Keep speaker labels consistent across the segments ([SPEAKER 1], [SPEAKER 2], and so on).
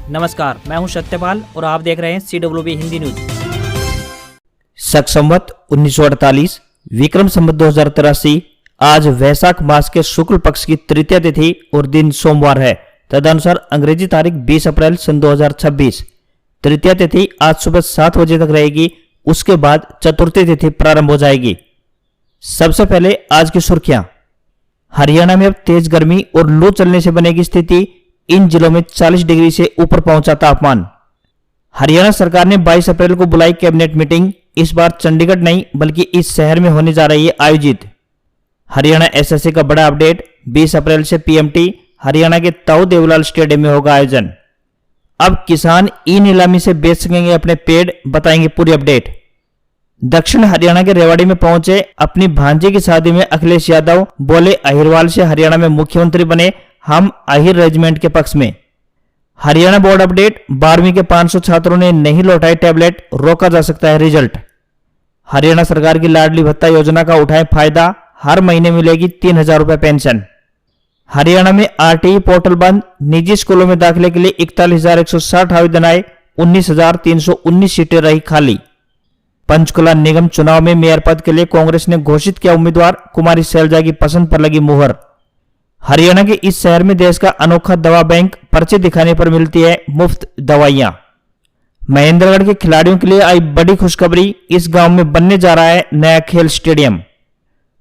[SPEAKER 1] नमस्कार, मैं हूं सत्यपाल और आप देख रहे हैं CWB हिंदी न्यूज। शक संवत 1948 विक्रम संवत 2083 आज वैशाख मास के शुक्ल पक्ष की तृतीया तिथि और दिन सोमवार है। तदनुसार अंग्रेजी तारीख 20 अप्रैल सन 2026। तृतीया तिथि आज सुबह 7 बजे तक रहेगी। उसके बाद चतुर्थी तिथि प्रारंभ हो जाएगी। सबसे पहले आज की सुर्खियां। हरियाणा में अब तेज गर्मी और लू चलने से बनेगी स्थिति। इन जिलों में 40 डिग्री से ऊपर पहुंचा तापमान। हरियाणा सरकार ने 22 अप्रैल को बुलाई कैबिनेट मीटिंग। इस बार चंडीगढ़ नहीं बल्कि इस शहर में होने जा रही है आयोजित। हरियाणा एसएससी का बड़ा अपडेट। 20 अप्रैल से पीएमटी हरियाणा के ताऊ देवलाल स्टेडियम में होगा आयोजन। अब किसान ई नीलामी से बेच सकेंगे अपने पेड़, बताएंगे पूरी अपडेट। दक्षिण हरियाणा के रेवाड़ी में पहुंचे अपनी भांजे की शादी में अखिलेश यादव बोले, अहिरवाल से हरियाणा में मुख्यमंत्री बने, हम अहिर रेजिमेंट के पक्ष में। Haryana board update. 12वीं के 500 छात्रों ने नहीं लौटाई टैबलेट, रोका जा सकता है रिजल्ट। हरियाणा सरकार की लाडली भत्ता योजना का उठाएं फायदा, हर महीने मिलेगी 3000 रुपए पेंशन। हरियाणा में आरटीई पोर्टल बंद। निजी स्कूलों में दाखिले के लिए 41,160 आवेदन आए। 19,319 सीटें रही खाली। पंचकुला निगम चुनाव में मेयर पद के लिए कांग्रेस ने घोषित किया उम्मीदवार, कुमारी शैलजा की पसंद पर लगी मुहर। हरियाणा के इस शहर में देश का अनोखा दवा बैंक, पर्चे दिखाने पर मिलती है मुफ्त दवाइयां। महेंद्रगढ़ के खिलाड़ियों के लिए आई बड़ी खुशखबरी। इस गांव में बनने जा रहा है नया खेल स्टेडियम।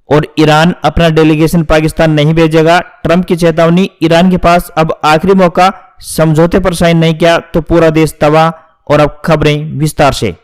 [SPEAKER 1] और ईरान अपना डेलीगेशन पाकिस्तान नहीं भेजेगा, ट्रंप की चेतावनी। ईरान के पास अब आखिरी मौका, समझौते पर साइन नहीं किया तो पूरा देश तबाह। और अब खबरें विस्तार से।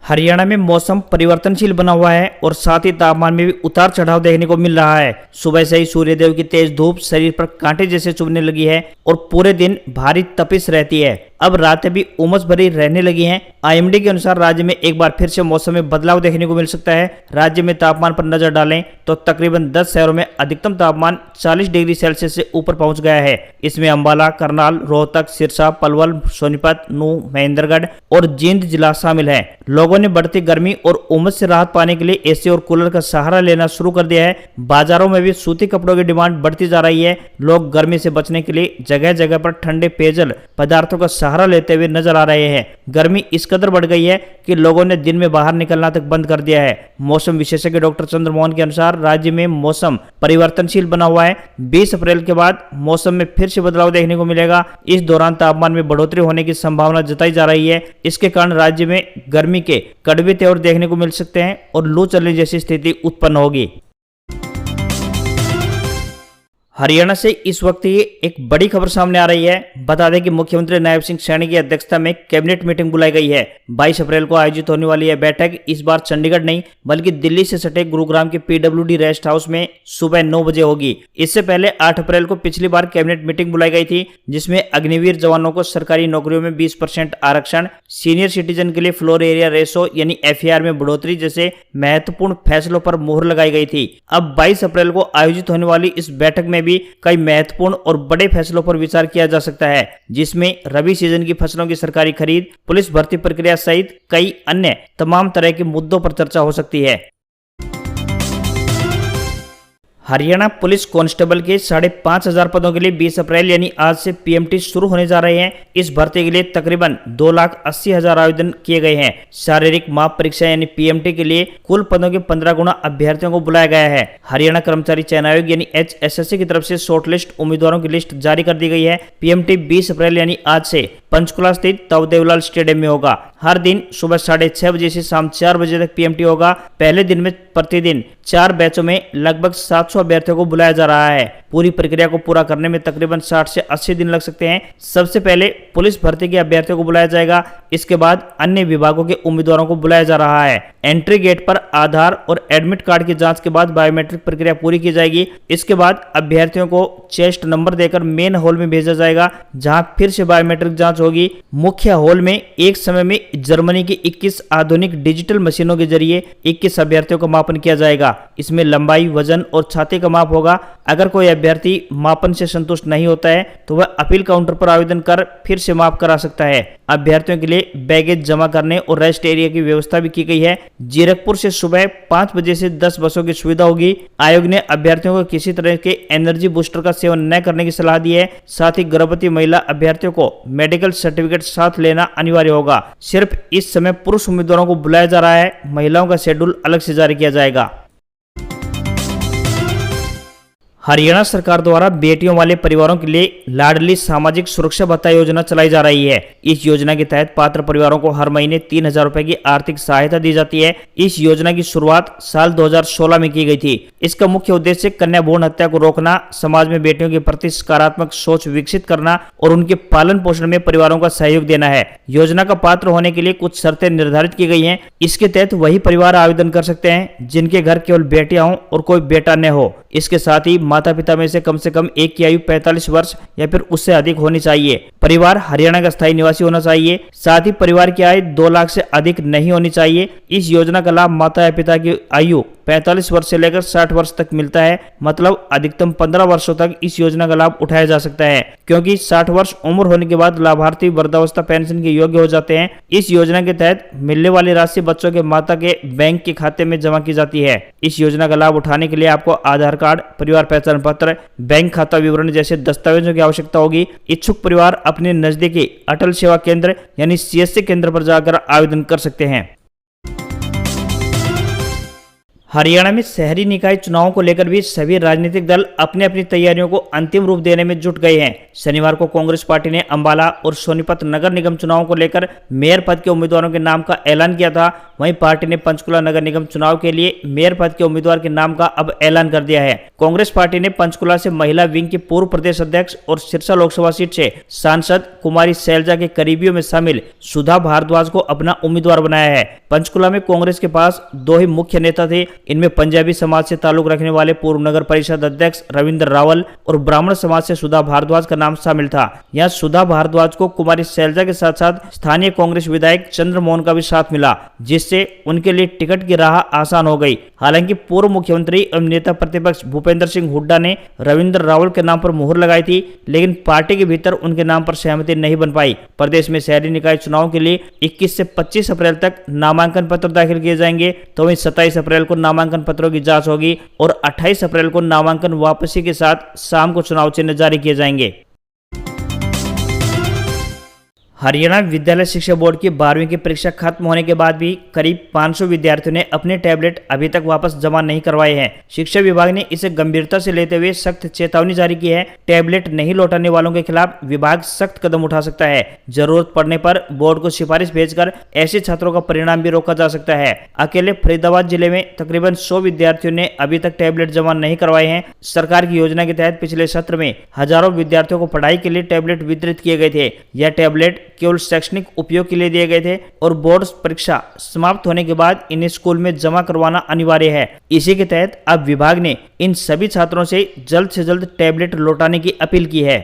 [SPEAKER 1] हरियाणा में मौसम परिवर्तनशील बना हुआ है और साथ ही तापमान में भी उतार चढ़ाव देखने को मिल रहा है। सुबह से ही सूर्यदेव की तेज धूप शरीर पर कांटे जैसे चुभने लगी है और पूरे दिन भारी तपिश रहती है। अब रातें भी उमस भरी रहने लगी हैं। आईएमडी के अनुसार राज्य में एक बार फिर से मौसम में बदलाव देखने को मिल सकता है। राज्य में तापमान पर नजर डालें तो तकरीबन 10 शहरों में अधिकतम तापमान 40 डिग्री सेल्सियस से ऊपर पहुंच गया है। इसमें अंबाला, करनाल, रोहतक, सिरसा, पलवल, सोनीपत, नूंह, महेंद्रगढ़ और जींद जिला शामिल है। लोगों ने बढ़ती गर्मी और उमस से राहत पाने के लिए एसी और कूलर का सहारा लेना शुरू कर दिया है। बाजारों में भी सूती कपड़ों की डिमांड बढ़ती जा रही है। लोग गर्मी से बचने के लिए जगह जगह पर ठंडे पेयजल पदार्थों का सहारा लेते हुए नजर आ रहे हैं। गर्मी इस कदर बढ़ गई है कि लोगों ने दिन में बाहर निकलना तक बंद कर दिया है। मौसम विशेषज्ञ डॉक्टर चंद्रमोहन के अनुसार राज्य में मौसम परिवर्तनशील बना हुआ है। 20 अप्रैल के बाद मौसम में फिर से बदलाव देखने को मिलेगा। इस दौरान तापमान में बढ़ोतरी होने की संभावना जताई जा रही है। इसके कारण राज्य में गर्मी के कड़वे तेवर देखने को मिल सकते हैं और लू चलने जैसी स्थिति उत्पन्न होगी। हरियाणा से इस वक्त ये एक बड़ी खबर सामने आ रही है। बता दें कि मुख्यमंत्री नायब सिंह सैनी की अध्यक्षता में कैबिनेट मीटिंग बुलाई गई है। 22 अप्रैल को आयोजित होने वाली यह बैठक इस बार चंडीगढ़ नहीं बल्कि दिल्ली से सटे गुरुग्राम के PWD रेस्ट हाउस में सुबह 9 बजे होगी। इससे पहले 8 अप्रैल को पिछली बार कैबिनेट मीटिंग बुलाई गई थी, जिसमें अग्निवीर जवानों को सरकारी नौकरियों में 20% आरक्षण, सीनियर सिटीजन के लिए फ्लोर एरिया रेशो यानी FAR में बढ़ोतरी जैसे महत्वपूर्ण फैसलों पर मुहर लगाई गई थी। अब 22 अप्रैल को आयोजित होने वाली इस बैठक में भी कई महत्वपूर्ण और बड़े फैसलों पर विचार किया जा सकता है, जिसमें रबी सीजन की फसलों की सरकारी खरीद, पुलिस भर्ती प्रक्रिया सहित कई अन्य तमाम तरह के मुद्दों पर चर्चा हो सकती है। हरियाणा पुलिस कांस्टेबल के 5,500 पदों के लिए 20 अप्रैल यानी आज से पीएमटी शुरू होने जा रहे हैं। इस भर्ती के लिए तकरीबन 2,80,000 आवेदन किए गए हैं। शारीरिक माप परीक्षा यानी पीएमटी के लिए कुल पदों के 15 गुना अभ्यर्थियों को बुलाया गया है। हरियाणा कर्मचारी चयन आयोग यानी HSSC की तरफ से शॉर्टलिस्ट उम्मीदवारों की लिस्ट जारी कर दी गई है। पीएमटी 20 अप्रैल यानी आज से पंचकुला स्थित ताऊ देवलाल स्टेडियम में होगा। हर दिन सुबह 6:30 बजे से शाम 4 बजे तक पीएमटी होगा। पहले दिन में प्रतिदिन 4 बैचों में लगभग 700 अभ्यर्थियों को बुलाया जा रहा है। पूरी प्रक्रिया को पूरा करने में तकरीबन 60 से 80 दिन लग सकते हैं। सबसे पहले पुलिस भर्ती के अभ्यर्थियों को बुलाया जाएगा। इसके बाद अन्य विभागों के उम्मीदवारों को बुलाया जा रहा है। एंट्री गेट पर आधार और एडमिट कार्ड की जांच के बाद बायोमेट्रिक प्रक्रिया पूरी की जाएगी। इसके बाद अभ्यर्थियों को चेस्ट नंबर देकर मेन हॉल में भेजा जाएगा, जहां फिर से बायोमेट्रिक जांच होगी। मुख्य हॉल में एक समय में जर्मनी की 21 आधुनिक डिजिटल मशीनों के जरिए 21 अभ्यर्थियों का मापन किया जाएगा। इसमें लंबाई, वजन और छाती का माप होगा। अगर कोई अभ्यर्थी मापन से संतुष्ट नहीं होता है तो वह अपील काउंटर पर आवेदन कर फिर से माफ करा सकता है। अभ्यर्थियों के लिए बैगेज जमा करने और रेस्ट एरिया की व्यवस्था भी की गई है। जीरकपुर से सुबह 5 बजे से 10 बसों की सुविधा होगी। आयोग ने अभ्यर्थियों को किसी तरह के एनर्जी बूस्टर का सेवन न करने की सलाह दी है। साथ ही गर्भवती महिला अभ्यर्थियों को मेडिकल सर्टिफिकेट साथ लेना अनिवार्य होगा। सिर्फ इस समय पुरुष उम्मीदवारों को बुलाया जा रहा है, महिलाओं का शेड्यूल अलग से जारी किया जाएगा। हरियाणा सरकार द्वारा बेटियों वाले परिवारों के लिए लाडली सामाजिक सुरक्षा भत्ता योजना चलाई जा रही है। इस योजना के तहत पात्र परिवारों को हर महीने 3,000 रुपए की आर्थिक सहायता दी जाती है। इस योजना की शुरुआत साल 2016 में की गई थी। इसका मुख्य उद्देश्य कन्या भ्रूण हत्या को रोकना, समाज में बेटियों के प्रति सकारात्मक सोच विकसित करना और उनके पालन पोषण में परिवारों का सहयोग देना है। योजना का पात्र होने के लिए कुछ शर्तें निर्धारित की गई हैं। इसके तहत वही परिवार आवेदन कर सकते हैं जिनके घर केवल बेटियां हों और कोई बेटा न हो। इसके साथ ही माता पिता में से कम एक की आयु 45 वर्ष या फिर उससे अधिक होनी चाहिए। परिवार हरियाणा का स्थायी निवासी होना चाहिए। साथ ही परिवार की आय 2 लाख से अधिक नहीं होनी चाहिए। इस योजना का लाभ माता या पिता की आयु 45 वर्ष से लेकर 60 वर्ष तक मिलता है। मतलब अधिकतम 15 वर्षों तक इस योजना का लाभ उठाया जा सकता है, क्योंकि 60 वर्ष उम्र होने के बाद लाभार्थी वृद्धावस्था पेंशन के योग्य हो जाते हैं। इस योजना के तहत मिलने वाली राशि बच्चों के माता के बैंक के खाते में जमा की जाती है। इस योजना का लाभ उठाने के लिए आपको आधार कार्ड, परिवार पहचान पत्र, बैंक खाता विवरण जैसे दस्तावेजों की आवश्यकता होगी। इच्छुक परिवार अपने नजदीकी अटल सेवा केंद्र यानी CSC केंद्र पर जाकर आवेदन कर सकते हैं। हरियाणा में शहरी निकाय चुनावों को लेकर भी सभी राजनीतिक दल अपनी अपनी तैयारियों को अंतिम रूप देने में जुट गए हैं। शनिवार को कांग्रेस पार्टी ने अंबाला और सोनीपत नगर निगम चुनावों को लेकर मेयर पद के उम्मीदवारों के नाम का ऐलान किया था। वहीं पार्टी ने पंचकुला नगर निगम चुनाव के लिए मेयर पद के उम्मीदवार के नाम का अब ऐलान कर दिया है। कांग्रेस पार्टी ने पंचकुला से महिला विंग के पूर्व प्रदेश अध्यक्ष और सिरसा लोकसभा सीट से सांसद कुमारी शैलजा के करीबियों में शामिल सुधा भारद्वाज को अपना उम्मीदवार बनाया है। पंचकुला में कांग्रेस के पास 2 ही मुख्य नेता थे। इनमें पंजाबी समाज से ताल्लुक रखने वाले पूर्व नगर परिषद अध्यक्ष रविंद्र रावल और ब्राह्मण समाज से सुधा भारद्वाज का नाम शामिल था। यहाँ सुधा भारद्वाज को कुमारी शैलजा के साथ साथ स्थानीय कांग्रेस विधायक चंद्रमोहन का भी साथ मिला, जिससे उनके लिए टिकट की राह आसान हो गई। हालांकि पूर्व मुख्यमंत्री एवं नेता प्रतिपक्ष भूपेंद्र सिंह हुड्डा ने रविंद्र रावल के नाम पर मुहर लगाई थी, लेकिन पार्टी के भीतर उनके नाम पर सहमति नहीं बन पाई। प्रदेश में शहरी निकाय चुनाव के लिए 21 से 25 अप्रैल तक नामांकन पत्र दाखिल किए जाएंगे, तो वहीं 27 अप्रैल को नामांकन पत्रों की जांच होगी और 28 अप्रैल को नामांकन वापसी के साथ शाम को चुनाव चिन्ह जारी किए जाएंगे। हरियाणा विद्यालय शिक्षा बोर्ड की 12वीं की परीक्षा खत्म होने के बाद भी करीब 500 विद्यार्थियों ने अपने टैबलेट अभी तक वापस जमा नहीं करवाए हैं। शिक्षा विभाग ने इसे गंभीरता से लेते हुए सख्त चेतावनी जारी की है। टैबलेट नहीं लौटाने वालों के खिलाफ विभाग सख्त कदम उठा सकता है। जरूरत पड़ने पर बोर्ड को सिफारिश भेजकर ऐसे छात्रों का परिणाम भी रोका जा सकता है। अकेले फरीदाबाद जिले में तकरीबन 100 विद्यार्थियों ने अभी तक टैबलेट जमा नहीं करवाए हैं। सरकार की योजना के तहत पिछले सत्र में हजारों विद्यार्थियों को पढ़ाई के लिए टैबलेट वितरित किए गए थे। यह टैबलेट केवल शैक्षणिक उपयोग के लिए दिए गए थे और बोर्ड परीक्षा समाप्त होने के बाद इन्हें स्कूल में जमा करवाना अनिवार्य है। इसी के तहत अब विभाग ने इन सभी छात्रों से जल्द टैबलेट लौटाने की अपील की है।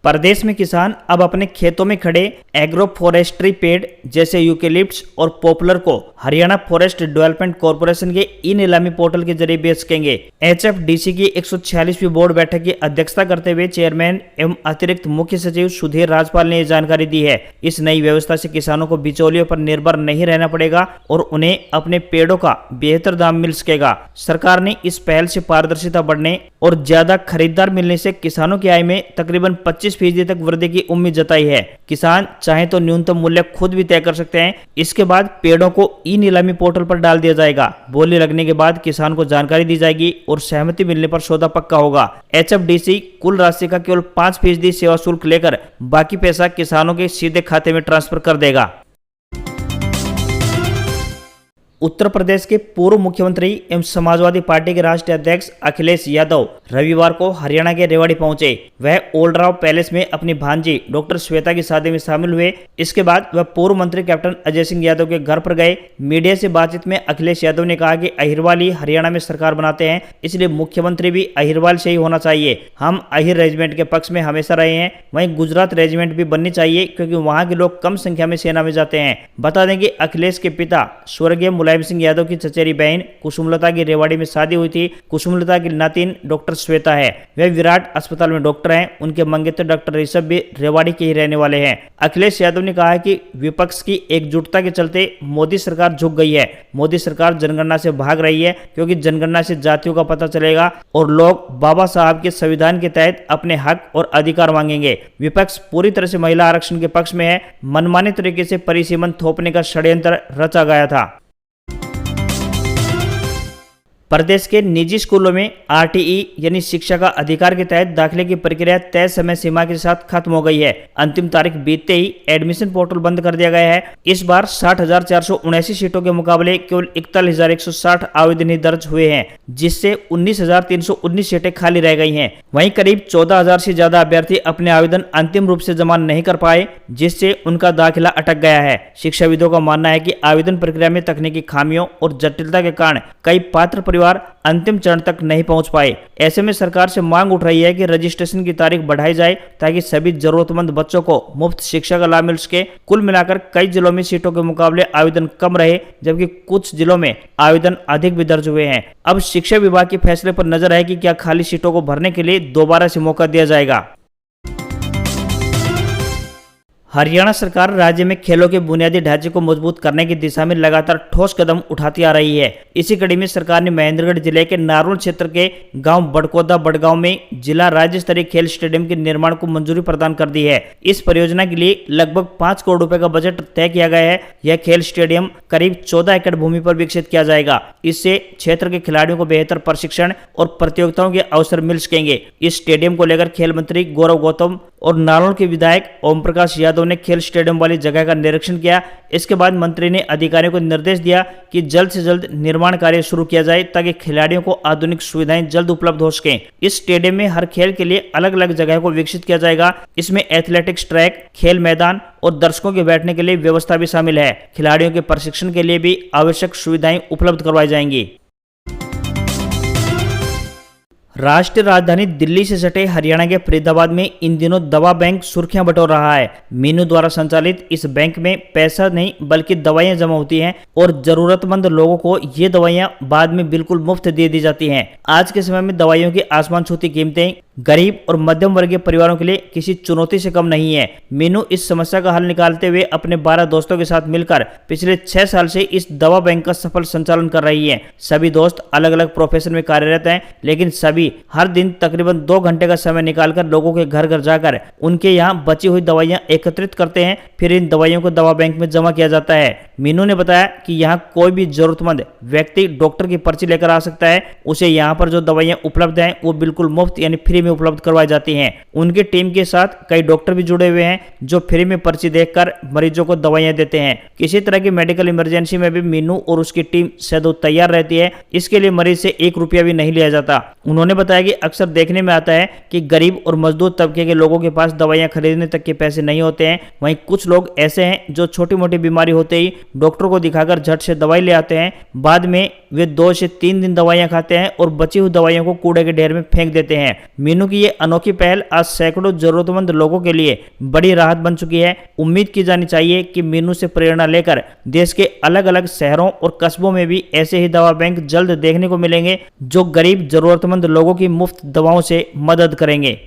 [SPEAKER 1] प्रदेश में किसान अब अपने खेतों में खड़े एग्रो फॉरेस्ट्री पेड़ जैसे यूकेलिप्टस और पॉपुलर को हरियाणा फॉरेस्ट डेवलपमेंट कॉर्पोरेशन के ई नीलामी पोर्टल के जरिए बेच सकेंगे। HFDC की 146वीं बोर्ड बैठक की अध्यक्षता करते हुए चेयरमैन एवं अतिरिक्त मुख्य सचिव सुधीर राजपाल ने यह जानकारी दी है। इस नई व्यवस्था से किसानों को बिचौलियों पर निर्भर नहीं रहना पड़ेगा और उन्हें अपने पेड़ों का बेहतर दाम मिल सकेगा। सरकार ने इस पहल से पारदर्शिता बढ़ने और ज्यादा खरीदार मिलने से किसानों की आय में तकरीबन 25% तक वृद्धि की उम्मीद जताई है। किसान चाहे तो न्यूनतम मूल्य खुद भी तय कर सकते हैं। इसके बाद पेड़ों को ई नीलामी पोर्टल पर डाल दिया जाएगा। बोली लगने के बाद किसान को जानकारी दी जाएगी और सहमति मिलने पर सौदा पक्का होगा। HFDC कुल राशि का केवल 5% सेवा शुल्क लेकर बाकी पैसा किसानों के सीधे खाते में ट्रांसफर कर देगा। उत्तर प्रदेश के पूर्व मुख्यमंत्री एवं समाजवादी पार्टी के राष्ट्रीय अध्यक्ष अखिलेश यादव रविवार को हरियाणा के रेवाड़ी पहुंचे। वह ओल्डराव पैलेस में अपनी भांजी डॉक्टर श्वेता की शादी में शामिल हुए। इसके बाद वह पूर्व मंत्री कैप्टन अजय सिंह यादव के घर पर गए। मीडिया से बातचीत में अखिलेश यादव ने कहा कि अहिरवाल ही हरियाणा में सरकार बनाते हैं, इसलिए मुख्यमंत्री भी अहिरवाल से ही होना चाहिए। हम अहिर रेजिमेंट के पक्ष में हमेशा रहे हैं। वहीं गुजरात रेजिमेंट भी बननी चाहिए, क्योंकि वहां के लोग कम संख्या में सेना में जाते हैं। बता दें कि अखिलेश के पिता स्वर्गीय मुलायम सिंह यादव की चचेरी बहन कुसुमलता की रेवाड़ी में शादी हुई थी। कुसुमलता की नातिन डॉक्टर श्वेता है, वे विराट अस्पताल में डॉक्टर हैं। उनके मंगेतर डॉक्टर ऋषभ भी रेवाड़ी के ही रहने वाले हैं। अखिलेश यादव ने कहा है कि विपक्ष की एकजुटता के चलते मोदी सरकार झुक गई है। मोदी सरकार जनगणना से भाग रही है, क्योंकि जनगणना से जातियों का पता चलेगा और लोग बाबा साहब के संविधान के तहत अपने हक और अधिकार मांगेंगे। विपक्ष पूरी तरह से महिला आरक्षण के पक्ष में है। मनमाने तरीके से परिसीमन थोपने का षड्यंत्र रचा गया था। प्रदेश के निजी स्कूलों में आरटीई यानी शिक्षा का अधिकार के तहत दाखिले की प्रक्रिया तय समय सीमा के साथ खत्म हो गई है। अंतिम तारीख बीतते ही एडमिशन पोर्टल बंद कर दिया गया है। इस बार 60,479 सीटों के मुकाबले केवल 41,160 आवेदन ही दर्ज हुए हैं, जिससे 19,319 सीटें खाली रह गई हैं। वहीं करीब 14,000 से ज्यादा अभ्यर्थी अपने आवेदन अंतिम रूप से जमा नहीं कर पाए, जिससे उनका दाखिला अटक गया है। शिक्षाविदों का मानना है कि आवेदन प्रक्रिया में तकनीकी खामियों और जटिलता के कारण कई पात्र परिवार अंतिम चरण तक नहीं पहुंच पाए। ऐसे में सरकार से मांग उठ रही है कि रजिस्ट्रेशन की तारीख बढ़ाई जाए, ताकि सभी जरूरतमंद बच्चों को मुफ्त शिक्षा का लाभ मिल सके। कुल मिलाकर कई जिलों में सीटों के मुकाबले आवेदन कम रहे, जबकि कुछ जिलों में आवेदन अधिक भी दर्ज हुए हैं। अब शिक्षा विभाग के फैसले पर नजर है कि क्या खाली सीटों को भरने के लिए दोबारा से मौका दिया जाएगा। हरियाणा सरकार राज्य में खेलों के बुनियादी ढांचे को मजबूत करने की दिशा में लगातार ठोस कदम उठाती आ रही है। इसी कड़ी में सरकार ने महेंद्रगढ़ जिले के नारोल क्षेत्र के गांव बड़कोदा बड़गांव में जिला राज्य स्तरीय खेल स्टेडियम के निर्माण को मंजूरी प्रदान कर दी है। इस परियोजना के लिए लगभग 5 करोड़ रुपए का बजट तय किया गया है। यह खेल स्टेडियम करीब 14 एकड़ भूमि पर विकसित किया जाएगा। इससे क्षेत्र के खिलाड़ियों को बेहतर प्रशिक्षण और प्रतियोगिताओं के अवसर मिल सकेंगे। इस स्टेडियम को लेकर खेल मंत्री गौरव गौतम और नारोल के विधायक ओम प्रकाश यादव ने खेल स्टेडियम वाली जगह का निरीक्षण किया। इसके बाद मंत्री ने अधिकारियों को निर्देश दिया कि जल्द से जल्द निर्माण कार्य शुरू किया जाए, ताकि खिलाड़ियों को आधुनिक सुविधाएं जल्द उपलब्ध हो सकें। इस स्टेडियम में हर खेल के लिए अलग अलग जगह को विकसित किया जाएगा। इसमें एथलेटिक्स ट्रैक, खेल मैदान और दर्शकों के बैठने के लिए व्यवस्था भी शामिल है। खिलाड़ियों के प्रशिक्षण के लिए भी आवश्यक सुविधाएं उपलब्ध करवाई जाएंगी। राष्ट्रीय राजधानी दिल्ली से सटे हरियाणा के फरीदाबाद में इन दिनों दवा बैंक सुर्खियां बटोर रहा है। मीनू द्वारा संचालित इस बैंक में पैसा नहीं बल्कि दवाइयां जमा होती हैं और जरूरतमंद लोगों को ये दवाइयां बाद में बिल्कुल मुफ्त दे दी जाती हैं। आज के समय में दवाइयों की आसमान छूती कीमतें गरीब और मध्यम वर्गीय परिवारों के लिए किसी चुनौती से कम नहीं है। मीनू इस समस्या का हल निकालते हुए अपने 12 दोस्तों के साथ मिलकर पिछले 6 साल से इस दवा बैंक का सफल संचालन कर रही है। सभी दोस्त अलग अलग प्रोफेशन में कार्यरत हैं, लेकिन सभी हर दिन तकरीबन 2 घंटे का समय निकालकर लोगों के घर घर जाकर उनके यहाँ बची हुई दवाइयाँ एकत्रित करते हैं। फिर इन दवाइयों को दवा बैंक में जमा किया जाता है। मीनू ने बताया कि यहाँ कोई भी जरूरतमंद व्यक्ति डॉक्टर की पर्ची लेकर आ सकता है। उसे यहाँ पर जो दवाइयाँ उपलब्ध हैं वो बिल्कुल मुफ्त यानी फ्री में उपलब्ध करवाई जाती हैं। उनकी टीम के साथ कई डॉक्टर भी जुड़े हुए हैं, जो फ्री में पर्ची देखकर मरीजों को दवाइयाँ देते हैं। किसी तरह की मेडिकल इमरजेंसी में भी मीनू और उसकी टीम सदैव तैयार रहती है। इसके लिए मरीज से 1 रुपया भी नहीं लिया जाता। उन्होंने बताया कि अक्सर देखने में आता है कि गरीब और मजदूर तबके के लोगों के पास दवाइयां खरीदने तक के पैसे नहीं होते हैं। वहीं कुछ लोग ऐसे हैं जो छोटी मोटी बीमारी होते ही डॉक्टर को दिखाकर झट से दवाई ले आते हैं। बाद में वे 2 से 3 दिन दवाइयां खाते हैं और बची हुई दवाइयों को कूड़े के ढेर में फेंक देते हैं। मीनू की ये अनोखी पहल आज सैकड़ों जरूरतमंद लोगों के लिए बड़ी राहत बन चुकी है। उम्मीद की जानी चाहिए कि मीनू से प्रेरणा लेकर देश के अलग अलग शहरों और कस्बों में भी ऐसे ही दवा बैंक जल्द देखने को मिलेंगे, जो गरीब जरूरतमंद लोगों की मुफ्त दवाओं से मदद करेंगे।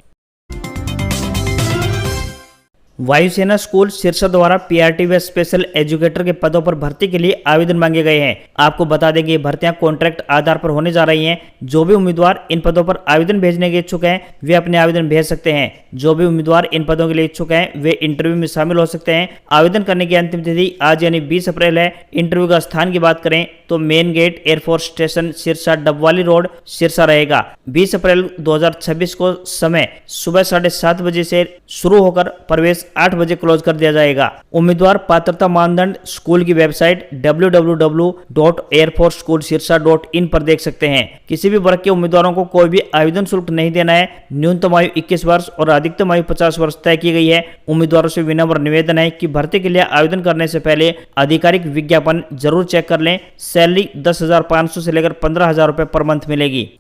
[SPEAKER 1] वायुसेना स्कूल सिरसा द्वारा पीआरटी व स्पेशल एजुकेटर के पदों पर भर्ती के लिए आवेदन मांगे गए हैं। आपको बता दें कि ये भर्तियां कॉन्ट्रैक्ट आधार पर होने जा रही हैं। जो भी उम्मीदवार इन पदों पर आवेदन भेजने के इच्छुक हैं वे अपने आवेदन भेज सकते हैं। जो भी उम्मीदवार इन पदों के लिए इच्छुक हैं वे इंटरव्यू में शामिल हो सकते हैं। आवेदन करने की अंतिम तिथि आज यानी 20 अप्रैल है। इंटरव्यू का स्थान की बात करें तो main gate air force station Sirsa Dabwali road Sirsa रहेगा। 20 अप्रैल 2026 को समय सुबह 7:30 बजे से शुरू होकर प्रवेश 8 बजे क्लोज कर दिया जाएगा। उम्मीदवार पात्रता मानदंड स्कूल की वेबसाइट www.airforceschoolsirsa.in पर देख सकते हैं। किसी भी वर्ग के उम्मीदवारों को कोई भी आवेदन शुल्क नहीं देना है। न्यूनतम आयु 21 वर्ष और अधिकतम आयु 50 वर्ष तय की गई है। उम्मीदवारों से विनम्र निवेदन है कि भर्ती के लिए आवेदन करने से पहले आधिकारिक विज्ञापन जरूर चेक कर लें। सैलरी 10,500 से लेकर 15,000 रुपए पर मंथ मिलेगी।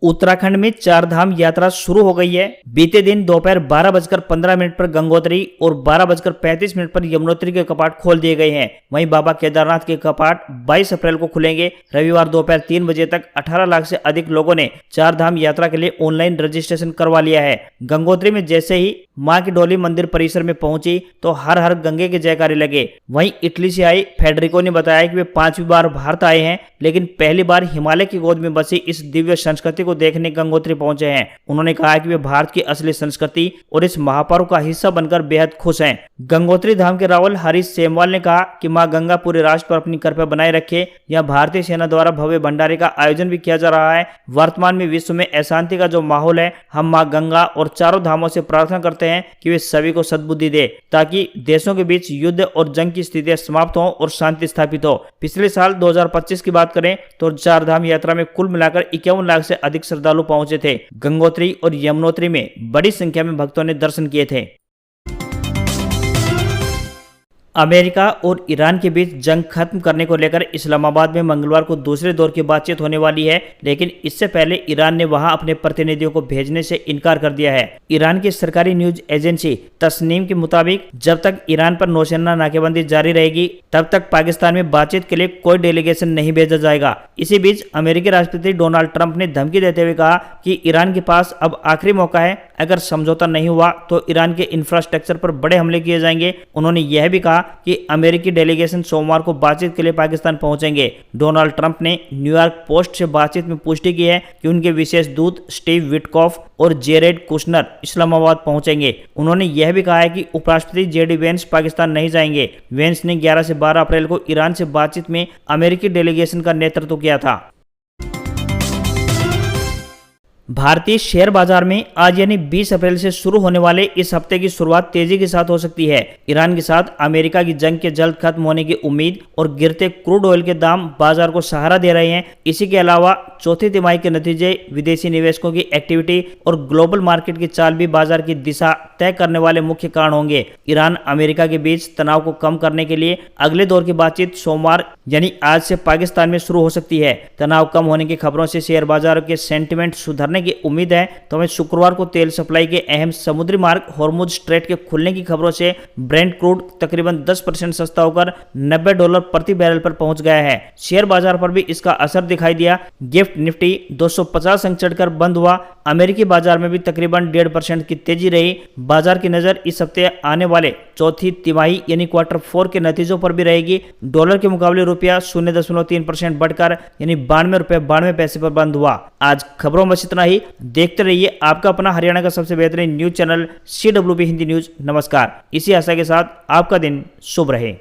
[SPEAKER 1] उत्तराखंड में चार धाम यात्रा शुरू हो गई है। बीते दिन दोपहर 12:15 पर गंगोत्री और 12:35 पर यमुनोत्री के कपाट खोल दिए गए हैं। वहीं बाबा केदारनाथ के कपाट 22 अप्रैल को खुलेंगे। रविवार दोपहर 3 बजे तक 18 लाख से अधिक लोगों ने चार धाम यात्रा के लिए ऑनलाइन रजिस्ट्रेशन करवा लिया है। गंगोत्री में जैसे ही मां की डोली मंदिर परिसर में पहुंची तो हर हर गंगे के जयकारे लगे। वहीं इटली से आई फेडरिको ने बताया कि वे 5वीं बार भारत आए हैं, लेकिन पहली बार हिमालय की गोद में बसी इस दिव्य संस्कृति को देखने गंगोत्री पहुंचे हैं। उन्होंने कहा कि वे भारत की असली संस्कृति और इस महापर्व का हिस्सा बनकर बेहद खुश हैं। गंगोत्री धाम के रावल हरीश सेमवाल ने कहा कि मां गंगा पूरे राष्ट्र पर अपनी कृपा बनाए रखे। यहां भारतीय सेना द्वारा भव्य भंडारे का आयोजन भी किया जा रहा है। वर्तमान में विश्व में अशांति का जो माहौल है, हम मां गंगा और चारों धामों से प्रार्थना करते हैं कि वे सभी को सद्बुद्धि दे, ताकि देशों के बीच युद्ध और जंग की स्थितियां समाप्त हो और शांति स्थापित हो। पिछले साल 2025 की बात करें तो चार धाम यात्रा में कुल मिलाकर 51 लाख से अधिक श्रद्धालु पहुंचे थे। गंगोत्री और यमुनोत्री में बड़ी संख्या में भक्तों ने दर्शन किए थे। अमेरिका और ईरान के बीच जंग खत्म करने को लेकर इस्लामाबाद में मंगलवार को दूसरे दौर की बातचीत होने वाली है, लेकिन इससे पहले ईरान ने वहां अपने प्रतिनिधियों को भेजने से इनकार कर दिया है। ईरान की सरकारी न्यूज एजेंसी तस्नीम के मुताबिक जब तक ईरान पर नौसेना नाकेबंदी जारी रहेगी तब तक पाकिस्तान में बातचीत के लिए कोई डेलीगेशन नहीं भेजा जाएगा। इसी बीच अमेरिकी राष्ट्रपति डोनाल्ड ट्रंप ने धमकी देते हुए कहा कि ईरान के पास अब आखिरी मौका है, अगर समझौता नहीं हुआ तो ईरान के इंफ्रास्ट्रक्चर पर बड़े हमले किए जाएंगे। उन्होंने यह भी कहा कि अमेरिकी डेलीगेशन सोमवार को बातचीत के लिए पाकिस्तान पहुंचेंगे। डोनाल्ड ट्रंप ने न्यूयॉर्क पोस्ट से बातचीत में पुष्टि की है कि उनके विशेष दूत स्टीव विटकॉफ और जेरेड कुशनर इस्लामाबाद पहुंचेंगे। उन्होंने यह भी कहा है कि उपराष्ट्रपति जेडी वेंस पाकिस्तान नहीं जाएंगे। वेंस ने 11 से 12 अप्रैल को ईरान से बातचीत में अमेरिकी डेलीगेशन का नेतृत्व किया था। भारतीय शेयर बाजार में आज यानी 20 अप्रैल से शुरू होने वाले इस हफ्ते की शुरुआत तेजी के साथ हो सकती है। ईरान के साथ अमेरिका की जंग के जल्द खत्म होने की उम्मीद और गिरते क्रूड ऑयल के दाम बाजार को सहारा दे रहे हैं। इसी के अलावा चौथी तिमाही के नतीजे, विदेशी निवेशकों की एक्टिविटी और ग्लोबल मार्केट की चाल भी बाजार की दिशा तय करने वाले मुख्य कारण होंगे। ईरान अमेरिका के बीच तनाव को कम करने के लिए अगले दौर की बातचीत सोमवार यानी आज से पाकिस्तान में शुरू हो सकती है। तनाव कम होने की खबरों से शेयर बाजार के सेंटिमेंट सुधरने की उम्मीद है। तो वहीं शुक्रवार को तेल सप्लाई के अहम समुद्री मार्ग हॉर्मुज स्ट्रेट के खुलने की खबरों से ब्रेंट क्रूड तकरीबन 10% सस्ता होकर $90 प्रति बैरल पर पहुंच गया है। शेयर बाजार पर भी इसका असर दिखाई दिया। गिफ्ट निफ्टी 250 अंक चढ़कर बंद हुआ। अमेरिकी बाजार में भी तकरीबन 1.5% की तेजी रही। बाजार की नजर इस हफ्ते आने वाले चौथी तिमाही यानी क्वार्टर 4 के नतीजों पर भी रहेगी। डॉलर के मुकाबले रुपया 0.3% बढ़कर यानी ₹92.92 पर बंद हुआ। आज खबरों में इतना ही। देखते रहिए आपका अपना हरियाणा का सबसे बेहतरीन news channel CWB Hindi news. नमस्कार। इसी आशा के साथ आपका दिन शुभ रहे।